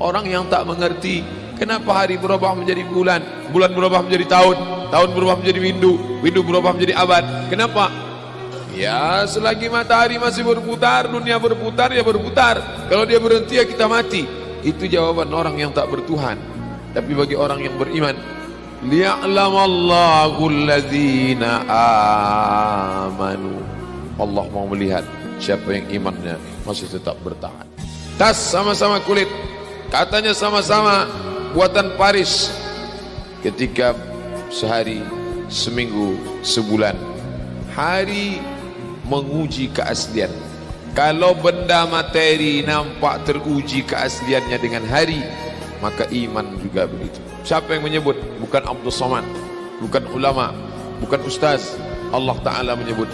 Orang yang tak mengerti kenapa hari berubah menjadi bulan, bulan berubah menjadi tahun, tahun berubah menjadi windu, windu berubah menjadi abad. Kenapa? Ya, selagi matahari masih berputar, dunia berputar, ya berputar. Kalau dia berhenti, ya kita mati. Itu jawaban orang yang tak bertuhan. Tapi bagi orang yang beriman, liya'lamallahu alladzina amanu. Allah mau melihat siapa yang imannya masih tetap bertahan. Tas sama-sama kulit, katanya sama-sama buatan Paris. Ketika sehari, seminggu, sebulan, hari menguji keaslian. Kalau benda materi nampak teruji keasliannya dengan hari, maka iman juga begitu. Siapa yang menyebut? Bukan Abdul Somad, bukan ulama, bukan ustaz. Allah Ta'ala menyebut,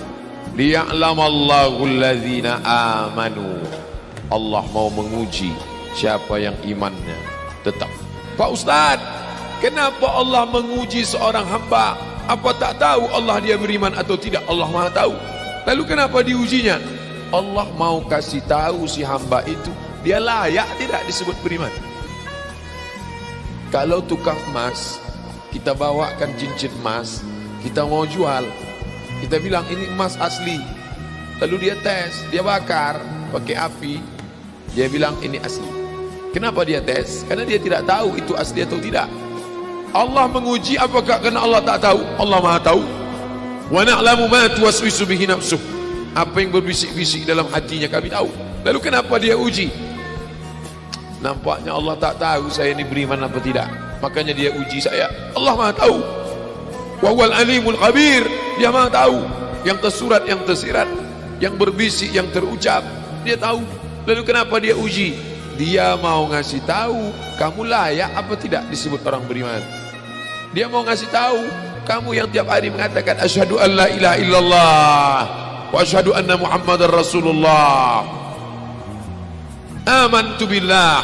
liya'lamallahu alladzina amanu. Allah mau menguji siapa yang imannya tetap. Pak Ustaz, kenapa Allah menguji seorang hamba? Apa tak tahu Allah dia beriman atau tidak? Allah Maha tahu. Lalu kenapa diujinya? Allah mau kasih tahu si hamba itu dia layak tidak disebut beriman. Kalau tukang emas, kita bawakan cincin emas, kita mau jual, kita bilang ini emas asli. Lalu dia tes, dia bakar pakai api, dia bilang ini asli. Kenapa dia tes? Karena dia tidak tahu itu asli atau tidak. Allah menguji apakah karena Allah tak tahu? Allah Maha tahu. Wa na'lamu ma tuwaswisu bihi nafsuh. Apa yang berbisik-bisik dalam hatinya kami tahu. Lalu kenapa dia uji? Nampaknya Allah tak tahu saya ini beriman apa tidak. Makanya dia uji saya. Allah Maha tahu. Wa huwal alimul khabir. Dia Maha tahu. Yang tersurat, yang tersirat, yang berbisik, yang terucap, dia tahu. Lalu kenapa dia uji? Dia mau ngasih tahu kamu layak apa tidak disebut orang beriman. Dia mau ngasih tahu kamu yang tiap hari mengatakan asyhadu an la ilaha illallah wa asyhadu anna muhammadar rasulullah, amantu billah,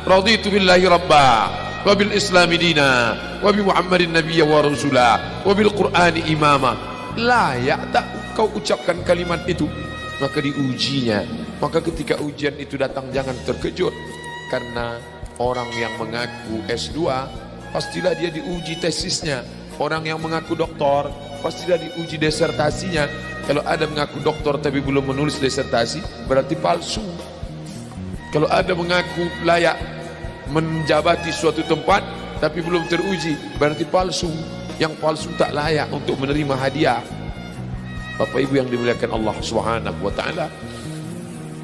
raditu billahi rabba, wa bil islami dina, wa bi muhammadin nabiyya wa rasulah, wa bil qur'ani imama. Layak tak kau ucapkan kalimat itu? Maka diujinya. Maka ketika ujian itu datang jangan terkejut, karena orang yang mengaku S2 pastilah dia diuji tesisnya. Orang yang mengaku doktor pastilah diuji disertasinya. Kalau ada mengaku doktor tapi belum menulis disertasi, berarti palsu. Kalau ada mengaku layak menjabati suatu tempat tapi belum teruji, berarti palsu. Yang palsu tak layak untuk menerima hadiah. Bapak Ibu yang dimuliakan Allah Subhanahu wa taala,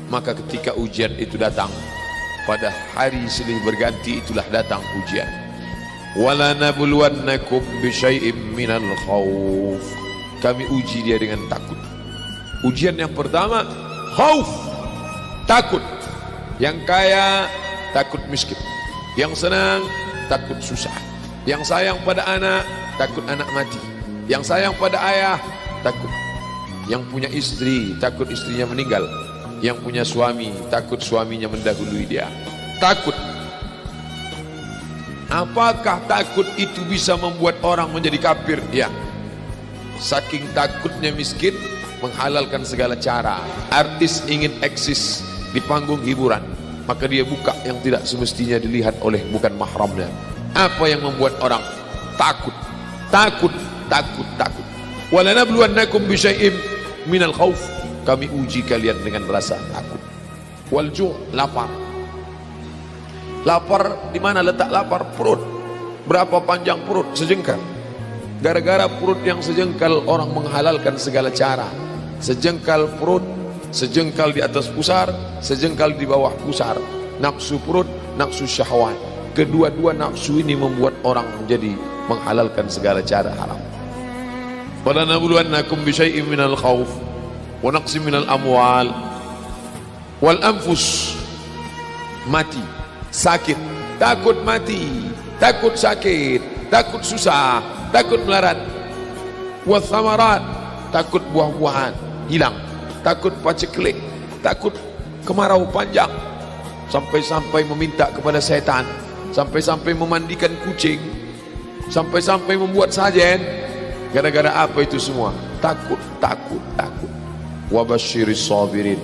maka ketika ujian itu datang, pada hari silih berganti itulah datang ujian. Wala nabluwannakum bisyai'im minal khauf. Kami uji dia dengan takut. Ujian yang pertama, khauf, takut. Yang kaya takut miskin, yang senang takut susah, yang sayang pada anak takut anak mati, yang sayang pada ayah takut, yang punya istri takut istrinya meninggal, yang punya suami takut suaminya mendahului dia. Takut. Apakah takut itu bisa membuat orang menjadi kafir? Ya. Saking takutnya miskin, menghalalkan segala cara. Artis ingin eksis di panggung hiburan, maka dia buka yang tidak semestinya dilihat oleh bukan mahramnya. Apa yang membuat orang takut? Takut, takut, takut. Walanabluwannakum bisyai'im minal khauf. Kami uji kalian dengan rasa takut. Walju', lapar. Lapar, di mana letak lapar? Perut. Berapa panjang perut? Sejengkal. Gara-gara perut yang sejengkal, orang menghalalkan segala cara. Sejengkal perut, sejengkal di atas pusar, sejengkal di bawah pusar. Nafsu perut, nafsu syahwat. Kedua-dua nafsu ini membuat orang menjadi menghalalkan segala cara haram. Walanabluwannakum bisyai'im minal khauf wa naqsim minal amwal wal anfus. Mati, sakit, takut mati, takut sakit, takut susah, takut melarat. Wa thamarat, takut buah-buahan hilang, takut paceklik, takut kemarau panjang, sampai-sampai meminta kepada setan, sampai-sampai memandikan kucing, sampai-sampai membuat sajen. Gara-gara apa itu semua? Takut. Wabasyiris sabirin,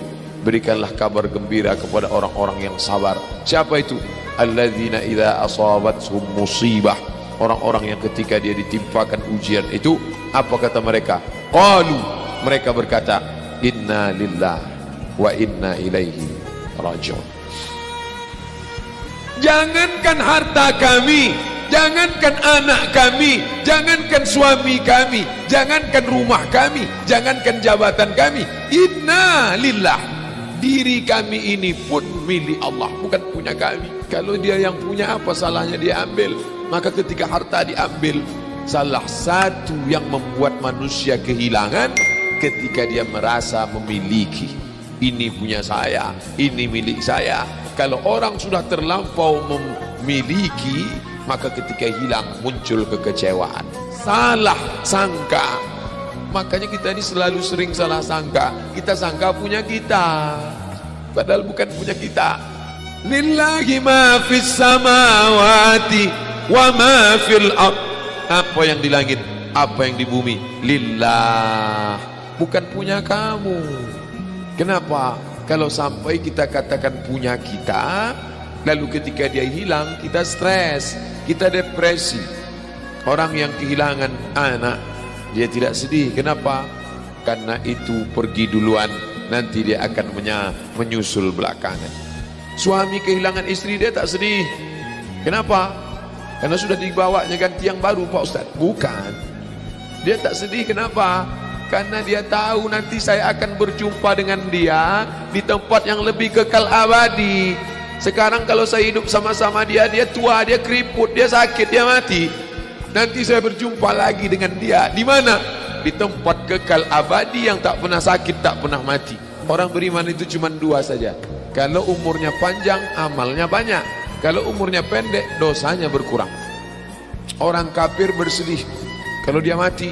berikanlah kabar gembira kepada orang-orang yang sabar. Siapa itu? Alladzina idza asabathum musibah, orang-orang yang ketika dia ditimpakan ujian itu, apa kata mereka? Qalu, mereka berkata, inna lillahi wa inna ilaihi raji'un. Jangankan harta kami, jangankan anak kami, jangankan suami kami, jangankan rumah kami, jangankan jabatan kami, inna lillah, diri kami ini pun milik Allah, bukan punya kami. Kalau dia yang punya, apa salahnya dia ambil? Maka ketika harta diambil, salah satu yang membuat manusia kehilangan ketika dia merasa memiliki. Ini punya saya, ini milik saya. Kalau orang sudah terlampau memiliki, maka ketika hilang muncul kekecewaan, salah sangka. Makanya kita ini selalu sering salah sangka. Kita sangka punya kita, padahal bukan punya kita. Lillahi ma fis samawati wa ma fil ard. Apa yang di langit, apa yang di bumi, lillah, bukan punya kamu. Kenapa? Kalau sampai kita katakan punya kita, lalu ketika dia hilang, kita stres, kita depresi. Orang yang kehilangan anak, dia tidak sedih. Kenapa? Karena itu pergi duluan, nanti dia akan menyusul belakangan. Suami kehilangan istri, dia tak sedih. Kenapa? Karena sudah dibawanya ganti yang baru, Pak Ustaz. Bukan, dia tak sedih. Kenapa? Karena dia tahu nanti saya akan berjumpa dengan dia di tempat yang lebih kekal abadi. Sekarang kalau saya hidup sama-sama dia, dia tua, dia keriput, dia sakit, dia mati. Nanti saya berjumpa lagi dengan dia. Di mana? Di tempat kekal abadi yang tak pernah sakit, tak pernah mati. Orang beriman itu cuma dua saja. Kalau umurnya panjang, amalnya banyak. Kalau umurnya pendek, dosanya berkurang. Orang kafir bersedih kalau dia mati,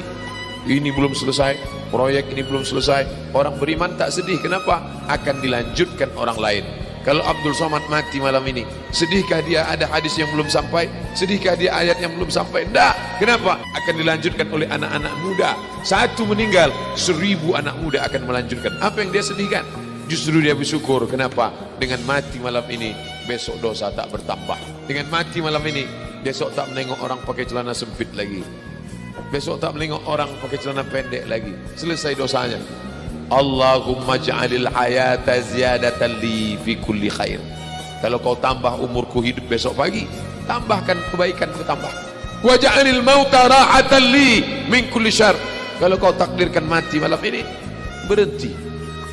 ini belum selesai, proyek ini belum selesai. Orang beriman tak sedih. Kenapa? Akan dilanjutkan orang lain. Kalau Abdul Somad mati malam ini, sedihkah dia ada hadis yang belum sampai? Sedihkah dia ayat yang belum sampai? Tidak. Kenapa? Akan dilanjutkan oleh anak-anak muda. Satu meninggal, 1000 anak muda akan melanjutkan. Apa yang dia sedihkan? Justru dia bersyukur. Kenapa? Dengan mati malam ini, besok dosa tak bertambah. Dengan mati malam ini, besok tak menengok orang pakai celana sempit lagi. Besok tak menengok orang pakai celana pendek lagi. Selesai dosanya. Allahumma ja'alil hayata ziyadatan li fi kulli khair. Kalau kau tambah umurku hidup besok pagi, tambahkan kebaikan ku tambah. Wa ja'alil mauta rahatan li min kulli syarr. Kalau kau takdirkan mati malam ini, berhenti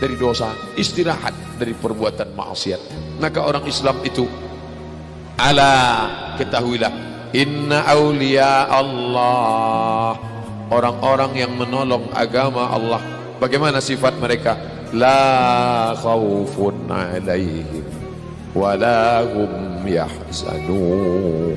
dari dosa, istirahat dari perbuatan maksiat. Maka orang Islam itu, ala, ketahuilah, inna awliya Allah, orang-orang yang menolong agama Allah, bagaimana sifat mereka? La khaufun alaihim wa la hum yahzanun.